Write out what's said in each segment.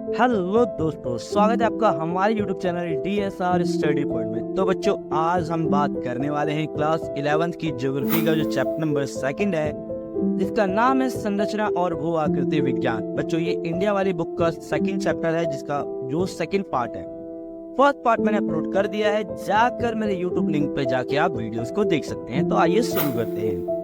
Hello दोस्तों, स्वागत है आपका हमारे YouTube channel DSR study point में। तो बच्चों, आज हम बात करने वाले हैं क्लास 11th की ज्योग्राफी का जो चैप्टर नंबर 2 है, जिसका नाम है संरचना और भू आकृति विज्ञान। बच्चों, ये इंडिया वाली बुक का सेकंड चैप्टर है, जिसका जो सेकंड पार्ट है। फर्स्ट पार्ट मैंने अपलोड कर दिया है, जाकर मेरे YouTube लिंक पे जाके आप वीडियोस को देख सकते हैं। तो आइए शुरू करते हैं।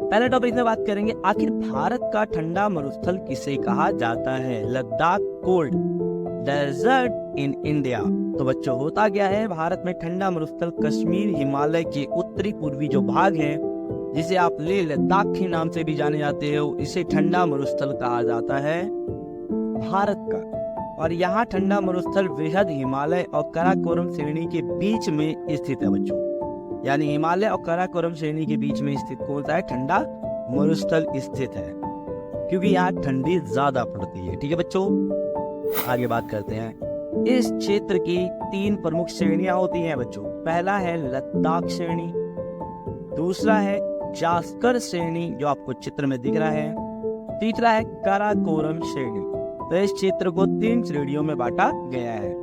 पहले टॉपिक में बात करेंगे, आखिर भारत का ठंडा मरुस्थल किसे कहा जाता है? Ladakh cold desert in India. तो बच्चों, होता क्या है, भारत में ठंडा मरुस्थल कश्मीर हिमालय के उत्तरी पूर्वी जो भाग है, जिसे आप लेह लद्दाख के नाम से भी जाने जाते हो, इसे ठंडा मरुस्थल कहा जाता है भारत का। और यहाँ ठंडा मरुस्थल वृहद हिमालय और काराकोरम श्रेणी के बीच में स्थित है बच्चों। यानी हिमालय और काराकोरम श्रेणी के बीच में स्थित कौन सा है? ठंडा मरुस्थल स्थित है, क्योंकि यहाँ ठंडी ज्यादा पड़ती है। ठीक है बच्चों, आगे बात करते हैं। इस क्षेत्र की 3 प्रमुख श्रेणियां होती हैं बच्चों। पहला है लद्दाख श्रेणी, दूसरा है जास्कर श्रेणी जो आपको चित्र में दिख रहा है, तीसरा है काराकोरम श्रेणी। तो इस क्षेत्र को 3 श्रेणियों में बांटा गया है।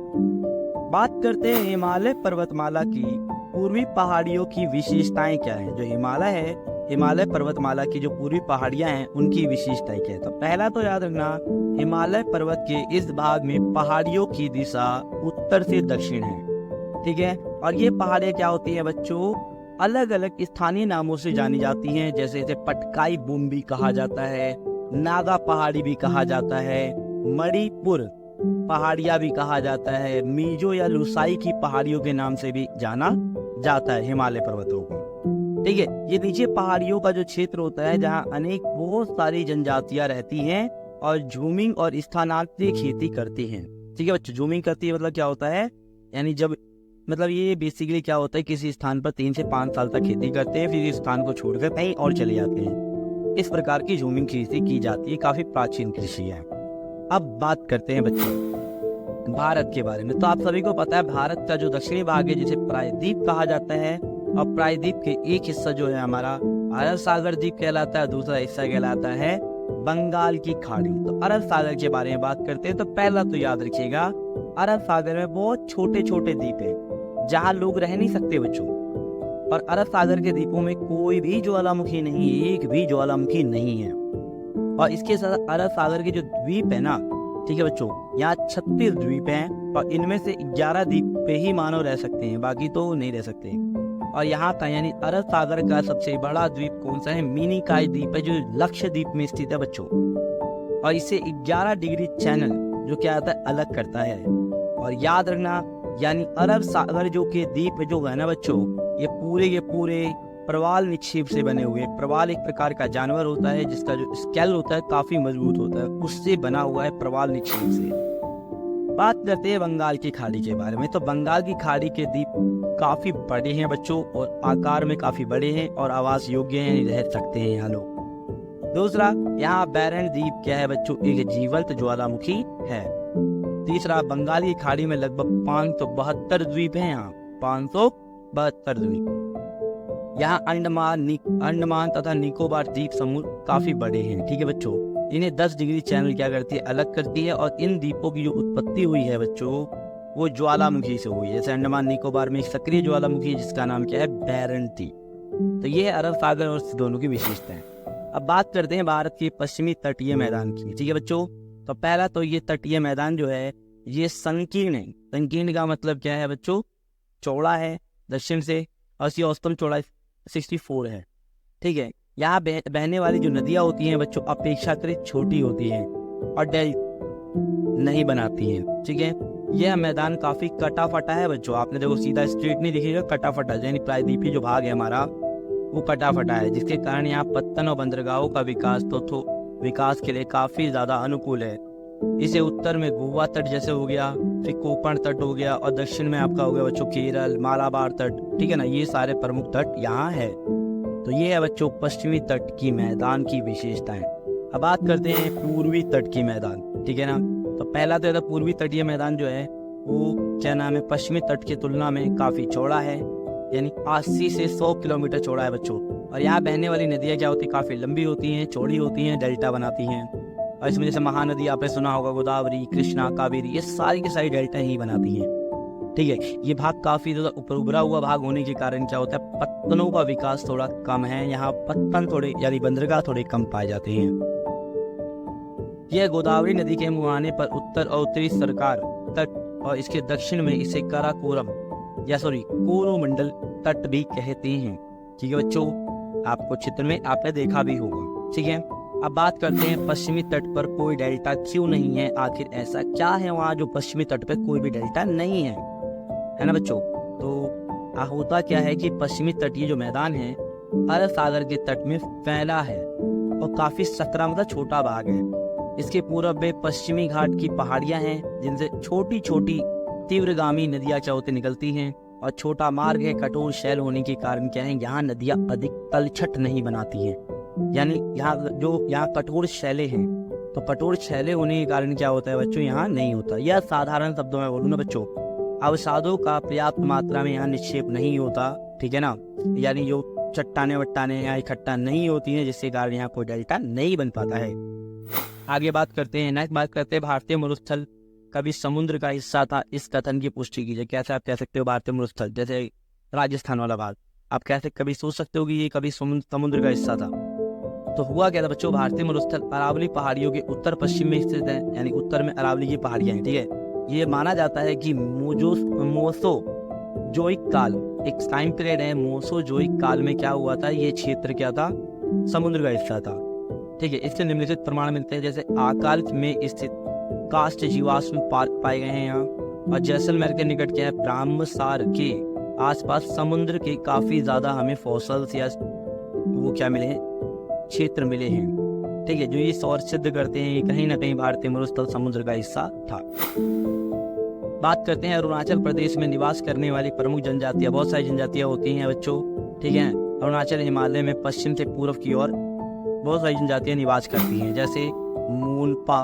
बात करते हैं हिमालय पर्वतमाला की पूर्वी पहाड़ियों की विशेषताएं क्या है। जो हिमालय है, हिमालय पर्वतमाला की जो पूर्वी पहाड़ियां हैं, उनकी विशेषताएं क्या है? तो पहला तो याद रखना, हिमालय पर्वत के इस भाग में पहाड़ियों की दिशा उत्तर से दक्षिण है। ठीक है, और ये पहाड़ियां क्या होती है बच्चों? अलग अलग स्थानीय नामों से जानी जाती हैं, जैसे इसे पटकाई बूम भी कहा जाता है, नागा पहाड़ी भी कहा जाता है, मणिपुर पहाड़ियां भी कहा जाता है, मीजो या लुसाई की पहाड़ियों के नाम से भी जाना जाता है हिमालय पर्वतों को। ठीक है, ये नीचे पहाड़ियों का जो क्षेत्र होता है, जहाँ अनेक बहुत सारी जनजातियां रहती हैं और झूमिंग और स्थानांतरित खेती करती हैं। ठीक है बच्चों, झूमिंग करती है मतलब क्या होता है? यानी जब ये बेसिकली क्या होता है, किसी स्थान पर 3 से 5 साल तक खेती करते हैं, फिर इस स्थान को छोड़कर कहीं और चले जाते हैं। इस प्रकार की झूमिंग खेती की जाती है, काफी प्राचीन कृषि है। अब बात करते हैं बच्चों भारत के बारे में। तो आप सभी को पता है, भारत का जो दक्षिणी भाग है, जिसे प्रायद्वीप कहा जाता है, और प्रायद्वीप के एक हिस्सा जो है हमारा अरब सागर द्वीप कहलाता है, दूसरा हिस्सा कहलाता है बंगाल की खाड़ी। तो अरब सागर के बारे में बात करते हैं। तो पहला तो याद रखिएगा, अरब सागर में बहुत छोटे छोटे द्वीप है, जहाँ लोग रह नहीं सकते बच्चों। और अरब सागर के द्वीपों में कोई भी ज्वालामुखी नहीं, एक भी ज्वालामुखी नहीं है। और इसके साथ अरब सागर के जो द्वीप है ना, ठीक है बच्चों, यहाँ 36 द्वीप हैं, और इनमें से 11 द्वीप पे ही मानव रह सकते हैं, बाकी तो नहीं रह सकते। और यहाँ का यानी अरब सागर का सबसे बड़ा द्वीप कौन सा है? मिनिकॉय द्वीप है, जो लक्षद्वीप में स्थित है बच्चों। और इसे 11 डिग्री चैनल जो क्या आता है, अलग करता है। और याद रखना, यानी अरब सागर जो के द्वीप जो है ना बच्चों, ये पूरे प्रवाल निक्षेप से बने हुए। प्रवाल एक प्रकार का जानवर होता है, जिसका जो स्केल होता है काफी मजबूत होता है, उससे बना हुआ है प्रवाल निक्षेप से। बात करते हैं बंगाल की खाड़ी के बारे में। तो बंगाल की खाड़ी के द्वीप काफी बड़े हैं बच्चों, और आकार में काफी बड़े हैं, और आवास योग्य हैं, रह सकते हैं यहाँ लोग। दूसरा, यहाँ बैरन द्वीप क्या है बच्चों? एक जीवंत ज्वालामुखी है। तीसरा, बंगाल की खाड़ी में लगभग 572 द्वीप हैं। यहाँ 572 द्वीप। यहाँ अंडमान तथा निकोबार द्वीप समूह काफी बड़े हैं। ठीक है बच्चों, इन्हें 10 डिग्री चैनल क्या करती है, अलग करती है। और इन द्वीपों की जो उत्पत्ति हुई है बच्चों, वो ज्वालामुखी से हुई है। जैसे अंडमान निकोबार में एक सक्रिय ज्वालामुखी है, जिसका नाम क्या है, बैरन टी। तो ये है अरब सागर और दोनों की विशेषता है। अब बात करते हैं भारत के पश्चिमी तटीय मैदान की। ठीक है बच्चों, तो पहला तो ये तटीय मैदान जो है, ये संकीर्ण है। संकीर्ण का मतलब क्या है बच्चों? चौड़ा है दक्षिण से, और इसकी औसतन चौड़ाई 64 है। ठीक है, यहाँ बहने वाली जो नदियां होती हैं बच्चों, अपेक्षाकृत छोटी होती हैं और डेल्टा नहीं बनाती हैं। ठीक है, यह मैदान काफी कटा फटा है बच्चों। आपने देखो, सीधा स्ट्रेट नहीं दिखेगा, कटा फटा, यानी प्रायद्वीपीय जो भाग है हमारा, वो कटा फटा है, जिसके कारण यहाँ पत्तन और बंदरगाहों का विकास के लिए काफी ज्यादा अनुकूल है। इसे उत्तर में गोवा तट जैसे हो गया, फिर कोंकण तट हो गया, और दक्षिण में आपका हो गया बच्चों केरल, मालाबार तट। ठीक है ना, ये सारे प्रमुख तट यहाँ है। तो ये है बच्चों पश्चिमी तट की मैदान की विशेषताएं। अब बात करते हैं पूर्वी तट की मैदान। ठीक है ना, तो पहला तो पूर्वी तटीय मैदान जो है, वो क्या नाम है, पश्चिमी तट की तुलना में काफी चौड़ा है, यानी 80 से 100 किलोमीटर चौड़ा है बच्चों। और यहाँ बहने वाली नदियाँ क्या होती है, काफी लंबी होती हैं, चौड़ी होती हैं, डेल्टा बनाती हैं। और इसमें जैसे महानदी आपने सुना होगा, गोदावरी, कृष्णा, कावेरी, ये सारी की सारी डेल्टा ही बनाती हैं। ठीक है, ये भाग काफी ज्यादा ऊपर उभरा हुआ भाग होने के कारण क्या होता है, पत्तनों का विकास थोड़ा कम है, यहाँ पत्तन थोड़े यानी बंदरगाह थोड़े कम पाए जाते हैं। यह गोदावरी नदी के मुहाने पर उत्तर और उत्तरी सरकार तट और इसके दक्षिण में इसे काराकोरम कोरोमंडल तट भी कहते हैं। ठीक है बच्चों, आपको चित्र में आपने देखा भी होगा। ठीक है, अब बात करते हैं पश्चिमी तट पर कोई डेल्टा क्यों नहीं है, आखिर ऐसा क्या है वहाँ जो पश्चिमी तट पर कोई भी डेल्टा नहीं है ना बच्चों। तो होता क्या है कि पश्चिमी तटीय जो मैदान है अरब सागर के तट में फैला है और काफी सकरा मतलब छोटा भाग है। इसके पूर्व में पश्चिमी घाट की पहाड़ियां हैं जिनसे छोटी छोटी तीव्रगामी नदियां क्या होती निकलती हैं, और छोटा मार्ग है। कठोर शैल होने के कारण क्या है, यहाँ नदियां अधिक तलछट नहीं बनाती हैं। यानी यहाँ कठोर शैले हैं, तो कठोर शैले होने के कारण क्या होता है बच्चों, यहाँ नहीं होता। यह साधारण शब्दों में बोलूँ ना बच्चों, अवसादों का पर्याप्त मात्रा में यहाँ निक्षेप नहीं होता। ठीक है ना, यानी जो चट्टाने वट्टाने यहाँ इकट्ठा नहीं होती हैं, जिसके कारण यहाँ कोई डेल्टा नहीं बन पाता है। आगे बात करते हैं, नेक्स्ट बात करते हैं भारतीय मरुस्थल कभी समुद्र का हिस्सा था, इस कथन की पुष्टि कीजिए। कैसे आप कह सकते हो भारतीय मरुस्थल, जैसे राजस्थान वाला भाग, आप कैसे कभी सोच सकते हो कि ये कभी समुद्र का हिस्सा था। तो हुआ क्या था बच्चों, भारतीय मरुस्थल अरावली पहाड़ियों के उत्तर पश्चिम में स्थित है, यानी उत्तर में अरावली की पहाड़ियां हैं। ठीक है, ये माना जाता है कि मोसोजोइक काल एक टाइम पीरियड है, मोसोजोइक काल में क्या हुआ था, ये क्षेत्र क्या था, समुद्र का हिस्सा था। ठीक है, इससे निम्नलिखित प्रमाण मिलते हैं, जैसे आकाल में स्थित कास्ट जीवाश्म पार्क पाए गए हैं यहाँ, और जैसलमेर के निकट क्या है, ब्रह्मसार के आसपास समुद्र के काफी ज्यादा हमें फॉसल्स या वो क्या मिले हैं, क्षेत्र मिले हैं। ठीक है, जो ये और सिद्ध करते हैं कहीं ना कहीं भारतीय मरुस्थल समुद्र का हिस्सा था। बात करते हैं अरुणाचल प्रदेश में निवास करने वाली प्रमुख जनजातियां, बहुत सारी जनजातियां होती हैं बच्चों। ठीक है, अरुणाचल हिमालय में पश्चिम से पूर्व की ओर बहुत सारी जनजातियां निवास करती हैं, जैसे मूलपा।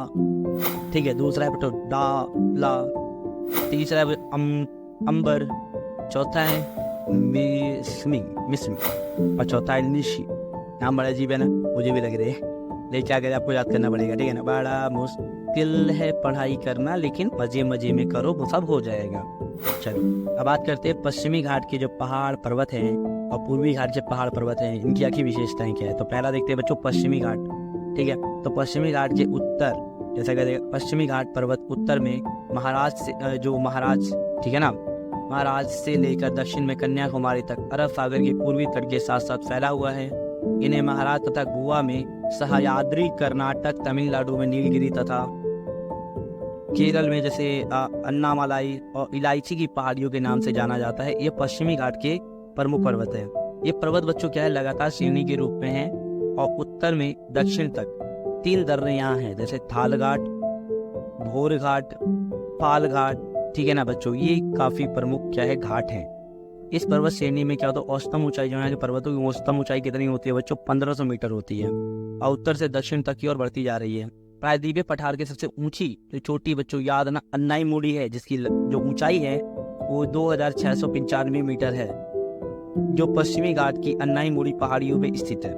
ठीक है, दूसरा है बच्चों डाला, तीसरा है अंबर, चौथा है मिस्मी और चौथा है निशी। नाम बड़ा अजीब है ना, मुझे भी लग रहे हैं, लेकिन क्या करें, आपको याद करना पड़ेगा। ठीक है ना, बड़ा मुश्किल है पढ़ाई करना, लेकिन मजे मजे में करो, वो सब हो जाएगा। चलो अब बात करते हैं पश्चिमी घाट के जो पहाड़ पर्वत हैं और पूर्वी घाट के पहाड़ पर्वत हैं, इनकी आखिर विशेषताएं क्या है। तो पहला देखते हैं बच्चों पश्चिमी घाट। ठीक है, तो पश्चिमी घाट के उत्तर, जैसा कहते पश्चिमी घाट पर्वत उत्तर में ठीक है ना, महाराज से लेकर दक्षिण में कन्याकुमारी तक अरब सागर के पूर्वी तट के साथ साथ फैला हुआ है। इन्हें महाराज तथा गोवा में सह्याद्री, कर्नाटक, तमिलनाडु में नीलगिरी तथा केरल में जैसे अन्नामलाई और इलायची की पहाड़ियों के नाम से जाना जाता है। ये पश्चिमी घाट के प्रमुख पर्वत है। ये पर्वत बच्चों क्या है, लगातार श्रेणी के रूप में है, और उत्तर में दक्षिण तक 3 दर्रे यहाँ हैं, जैसे थाल घाट, भोर घाट, पाल घाट। ठीक है ना बच्चों, ये काफी प्रमुख क्या है, घाट है। इस पर्वत श्रेणी में क्या होता है, औसतम ऊंचाई जो है कि पर्वतों की औसतम ऊंचाई कितनी होती है बच्चों, 1500 मीटर होती है, और उत्तर से दक्षिण तक की ओर बढ़ती जा रही है। प्रायद्वीपीय पठार की सबसे ऊंची जो चोटी बच्चों याद ना अन्नाई मूड़ी है, जिसकी जो ऊंचाई है वो 2695 मीटर है, जो पश्चिमी घाट की अन्नाई मूड़ी पहाड़ियों में स्थित है।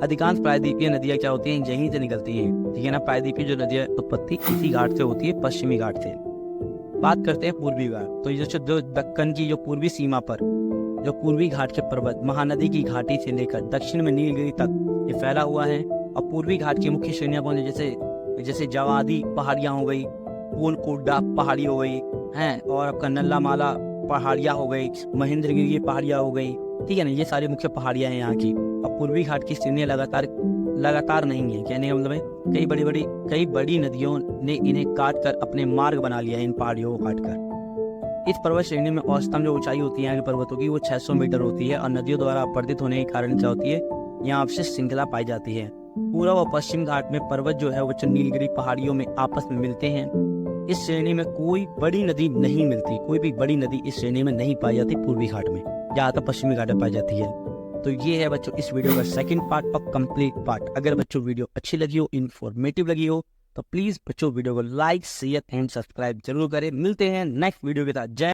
अधिकांश प्रायद्वीपीय नदियां क्या होती हैं, यहीं से निकलती हैं। ठीक है ना, प्रायद्वीपीय जो नदियां उत्पत्ति इसी घाट से होती है, पश्चिमी घाट से। बात करते हैं पूर्वी घाट। तो ये जो दक्कन की जो पूर्वी सीमा पर जो पूर्वी घाट के पर्वत महानदी की घाटी से लेकर दक्षिण में नीलगिरी तक ये फैला हुआ है। और पूर्वी घाट की मुख्य श्रेणियां कौन है, जैसे जवादी पहाड़ियां हो गई, पूलकोडा पहाड़ी हो गई हैं, और आपका नल्लामाला पहाड़ियां हो गई, महेंद्रगिरी की पहाड़ियां हो गई। ठीक है ना, ये सारी मुख्य पहाड़ियां हैं यहाँ की। और पूर्वी घाट की श्रेणियां लगातार नहीं है, कहने का मतलब है कई बड़ी नदियों ने इन्हें काट कर अपने मार्ग बना लिया है, इन पहाड़ियों को काट कर। इस पर्वत श्रेणी में औसतम जो ऊंचाई होती है यहाँ के पर्वतों की वो 600 मीटर होती है, और नदियों द्वारा अपवर्तित होने के कारण क्या होती है, यहाँ अवशिष्ट श्रृंखला पाई जाती है। पूर्व और पश्चिम घाट में पर्वत जो है वो नीलगिरी पहाड़ियों में आपस में मिलते हैं। इस श्रेणी में कोई बड़ी नदी नहीं मिलती, कोई भी बड़ी नदी इस श्रेणी में नहीं पाई जाती पूर्वी घाट में, जहाँ तक पश्चिमी घाट में पाई जाती है। तो ये है बच्चों इस वीडियो का सेकंड पार्ट और कंप्लीट पार्ट। अगर बच्चों वीडियो अच्छी लगी हो, इन्फॉर्मेटिव लगी हो, तो प्लीज बच्चों वीडियो को लाइक, शेयर एंड सब्सक्राइब जरूर करें। मिलते हैं नेक्स्ट वीडियो के साथ। जय